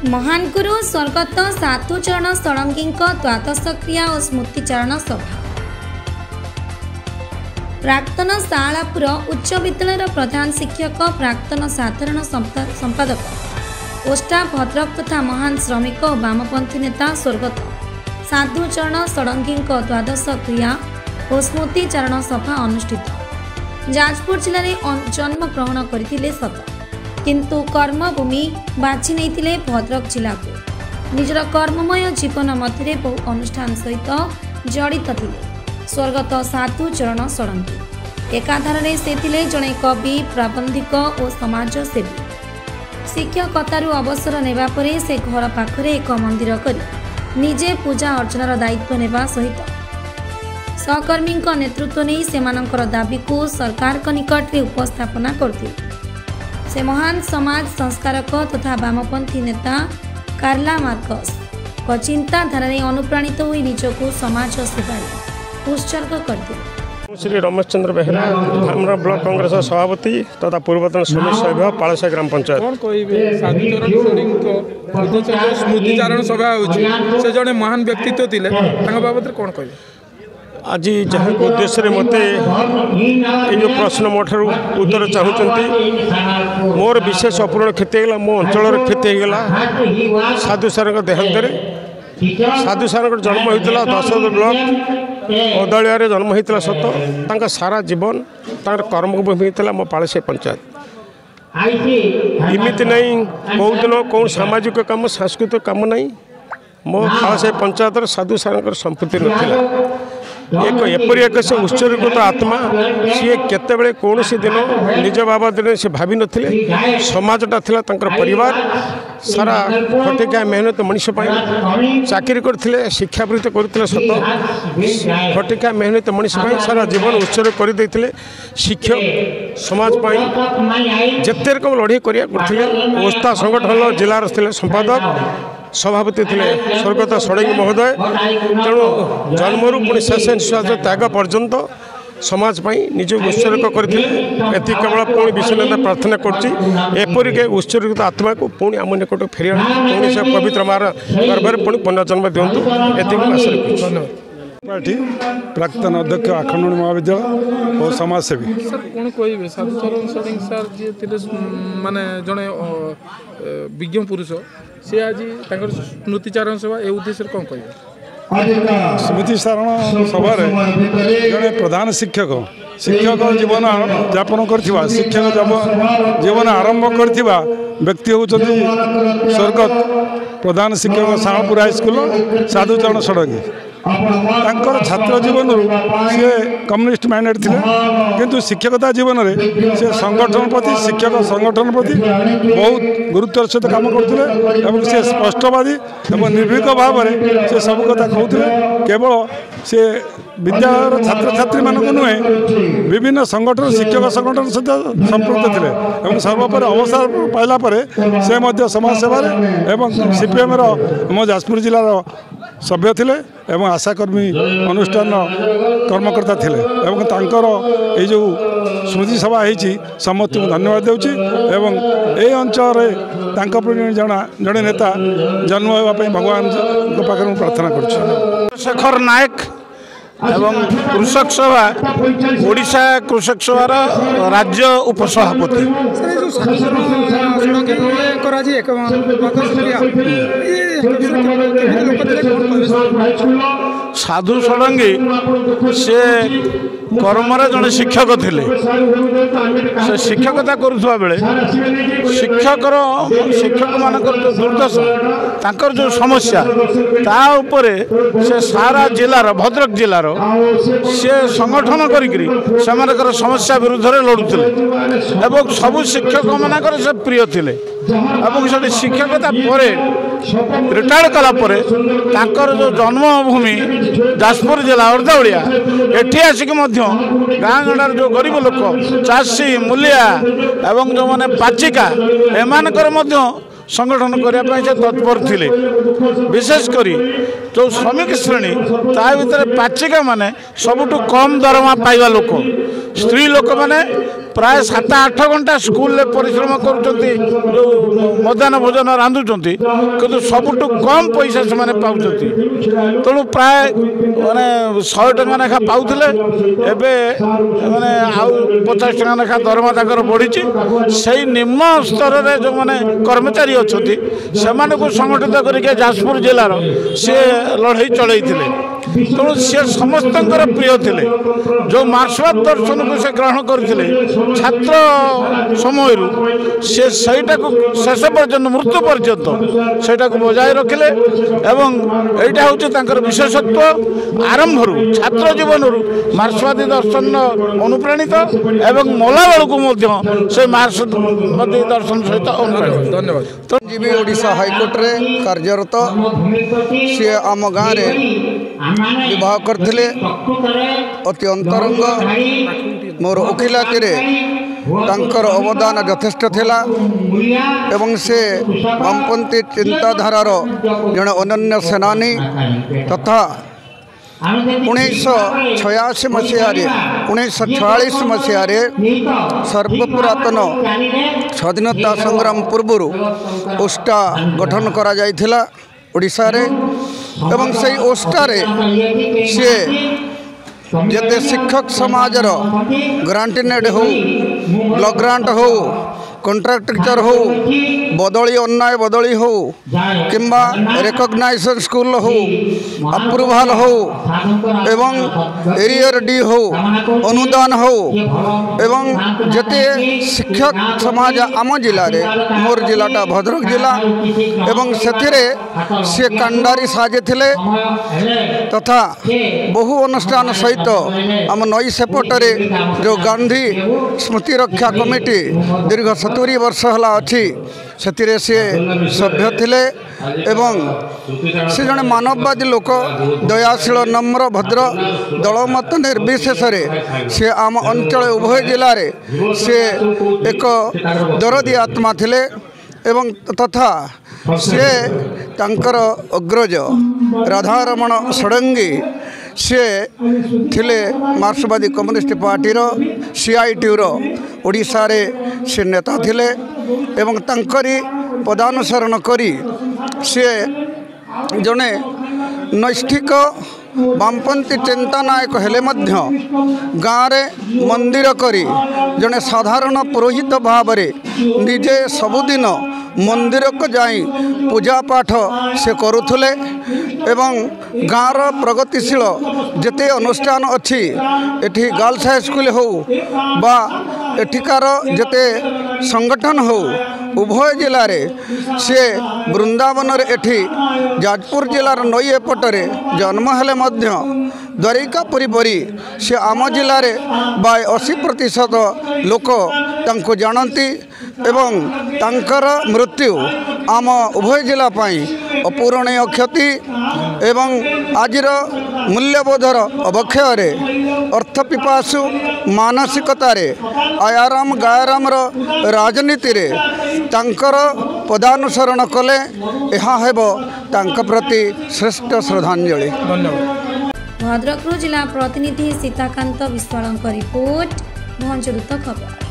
महान गुरु स्वर्गत साधुचरण षडंगी द्वादश क्रिया और स्मृतिचारण सभा प्राक्तन शालापुर उच्च विद्यालय प्रधान शिक्षक प्राक्तन साधारण संपादक ओष्टा भद्रक तथा महान श्रमिक और वामपंथी नेता स्वर्गत साधुचरण षडंगी द्वादश क्रिया और स्मृतिचारण सभा अनुष्ठित जाजपुर जिले में जन्म ग्रहण करथिले सत किंतु कर्मभूमि बाछि नैथिले भद्रक जिला को निजर कर्ममय जीवन मध्य बहु अनुष्ठान सहित जड़ित थिले स्वर्गत साधुचरण षडंगी एकाधारे से थिले जड़े कवि प्राबंधिक और समाजसेवी शिक्षकतारू अवसर नेबा परे से घर पाखरे एक मंदिर करी निजे पूजा अर्चनार दायित्व नेबा सहित सहकर्मी नेतृत्व नहीं सेमानंकर दाबी को सरकार निकट में उपस्थापना करथिले से महान समाज संस्कारक तथा वामपंथी नेता कार्ला मार्कस को चिंताधारा अनुप्राणित हुई निजको समाज सेवा उत्सर्ग करते। श्री रमेश चंद्र बेहरा हमरा ब्लॉक कांग्रेस सभापति तथा पूर्वतन समिति सभ्य पालसा ग्राम पंचायत कौन कहबे साधुचरण षडंगी स्मृतिचारण सभा होछि से जने महान व्यक्तित्व थिले तांका बाबत कौन कहबे आज जहाँ उद्देश्य मत ये प्रश्न मो ठार उत्तर चाहूँगी मोर विशेष अपूर्ण क्षति होगा मो अंचल क्षति होगा साधु सार देहांतर साधु सार जन्म होता 10 ब्लॉक अदलिया जन्म होता सत सारा जीवन कर्मभूमि होता मो पालसा पंचायत इमिति नहीं कौ दिन कौन सामाजिक काम सांस्कृतिक काम नहीं मो पालसा पंचायत साधु सार संपत्ति नाला एक एपरी एक से उत्सर्गित आत्मा सी केतबेले कौन दिन निज बाबद से भावी नथिले समाजटा थिला तांकर परिवार सारा खटिका मेहनत मनीष चाकरी करथिले शिक्षावृत्ति करथिले सत खटिका मेहनत मनीष सारा जीवन उत्सर्ग कर देथिले शिक्षक समाज जेते रकम लड़ाई करथिले ओस्ता संगठन जिलार थिले संपादक सभापति थे स्वर्गत षडंगी महोदय तेणु जन्मरू पुणी शेष निश्वास त्याग पर्यंत समाज निज उत्सर्ग करते केवल पुणी विष्णुनेता प्रार्थना करपरिक उत्सर्गित आत्मा को पुणी आम निकट फेरी पुणी से पवित्र मार गर्भ पुणी पुनर्जन्म दिंतु ये पार्टी प्राक्तन अध्यक्ष आखंडमणि महाविद्यालय और समाजसेवी सर कौन कहबे साधुचरण षडंगी सर जी माने जड़े विज्ञ पुरुष से आज स्मृतिचारण सभा ए उद्देश्य कौन कहबे स्मृतिचारण सभा जड़े प्रधान शिक्षक जीवन यापन कर शिक्षक जीवन आरंभ कर व्यक्ति होती स्वर्गत प्रधान शिक्षक शाहपुर हाईस्कल साधुचरण षडंगी छात्र जीवन सी कम्युनिस्ट माइंडेड थे किंतु शिक्षकता जीवन में से संगठन प्रति शिक्षक संगठन प्रति बहुत गुरुत्वर सहित कम करते से स्पष्टवादी और निर्भीक भाव में से सब कथा कहते केवल से विद्यालय छात्र छात्री मानक नुहे विभिन्न संगठन शिक्षक संगठन सहित संपृक्त थे सर्वोपर अवसर पाइला से समाज सेवा एवं सीपीएम मो जाजपुर जिलार सभ्य थे एवं आशाकर्मी अनुष्ठान कर्मकर्ता थे ये जो स्मृति सभा होती समस्त को धन्यवाद देउछि एवं ए अंचल जड़े नेता जन्म होगापी भगवान पाखे प्रार्थना कर शेखर नायक एवं कृषक सभा ओडिशा कृषक सभार राज्य उपसभापति साधु षडंगी से कर्मरे जड़े शिक्षक थे से शिक्षकता करुवा बेले शिक्षक मान जो दुर्दशा तांकर जो समस्या ता उपरे से सारा जिलार भद्रक जिलार से संगठन कर समस्या विरुद्ध लड़ुले एवं सबु शिक्षक मानकर से प्रिय थे से शिक्षकता रिटायर्ड कलापर जो जन्मभूमि जाजपुर जिला अर्धवलिया एठी आसिक गाँ गंडार जो गरीब लोक चाषी मूलिया एवं जो मैंने पाचिका एमानकर संगठन करने से तत्पर थे विशेषकर जो श्रमिक श्रेणी ता भर पाचिका माने सबुठु कम दरमा पाइबा लोक स्त्री लोक माने प्राय 7-8 घंटा स्कूल परिश्रम करुँच मध्याह्न भोजन रांधुंट कि सबुठ कम पैसा से तेणु प्राय माने 100 टका लेखा पाऊले एवं आउ 50 टका लेखा दरमा तक बढ़ी से निम्न स्तर में जो मैंने कर्मचारी अच्छा से संगठित करके जाजपुर जिलार सी लड़ई चलई तेणु सी समस्त प्रिय थे जो मार्क्सवाद दर्शन को से ग्रहण करते छात्र समय से शेष पर्यंत मृत्यु पर्यंत सेटा को बजाय रखिले एवं यहाँ हूँ विशेषत्व आरंभ छात्र जीवन मार्क्सवादी दर्शन अनुप्राणित एवं मला बेलू से मार्क्सवादी दर्शन सहित अनुप्राणित। धन्यवाद। तो जीवी ओडिशा हाईकोर्ट रे कार्यरत सी आम गाँव विवाह करथिले अति अंतरंग मोर वकिलाती रे तांकर अवदान यथेष्ट थिला एवं से वामपंथी चिंताधारार जड़े अनन्य सेनानी तथा 1986 मसीह सर्वपुरातन स्वाधीनता संग्राम पूर्वर ओष्टा गठन करा जाइथिला ओडिशा रे एवं से ओष्टा रे से जते शिक्षक समाजर ग्रांटिनेड हो ब्लॉक ग्रांट हो कॉन्ट्रैक्ट टीचर हो बदली अन्याय बदली हो किंबा रिकॉग्नाइजेशन स्कूल हो अप्रूवल हो एवं एरियर डी हो अनुदान हो एवं जते शिक्षक समाज आम जिले में मोर जिलाटा भद्रक जिला एवं से कांडारी साजे थिले तथा बहु अनुष्ठान सहित आम नई सेपटे जो गांधी स्मृति रक्षा कमिटी दीर्घ 70 वर्ष हला अच्छी से सभ्य थिले एवं से जड़े मानववादी लोक दयाशील नम्र भद्र दलमत निर्विशेष से आम अंचल उभय जिले में से एक दरदी आत्मा थिले एवं तथा से तांकर अग्रज राधारमण षडंगी से थिले मार्क्सवादी कम्युनिस्ट पार्टीर CITUर ओडिशा रे से नेता थिले एवं तांकरी पदानुसरण करी से जने नैष्ठिक वामपंथी चिंता नायक हेले मध्य गाँव रे मंदिर करी जने साधारण पुरोहित भाव रे निजे सबुदिन मंदिर को जाई पूजा पाठ से करुथुले एवं गाँव प्रगतिशील जेते अनुष्ठान अच्छी एठी गर्ल्स हाई स्कूल हो बा एठिकार जेते संगठन हो उभय जिले में से वृंदावन एठी जाजपुर जिलार नई एपटे जन्म हेले मध्य द्वारिकापुरी परी से आम जिले में 80% लोक तांको जानती एवं तांकर मृत्यु आम उभय जिला पाई अपूरणीय क्षति एवं आजिर मूल्यबोधर अवक्षय अर्थ पिपासु मानसिकतार आयाराम गायाराम राजनीति रे तांकर पदानुसरण कले यहाँ हेबो तांक प्रति श्रेष्ठ श्रद्धांजलि। धन्यवाद। भद्रक जिला प्रतिनिधि सीताकांत विश्वाल रिपोर्ट भंजरुत खबर।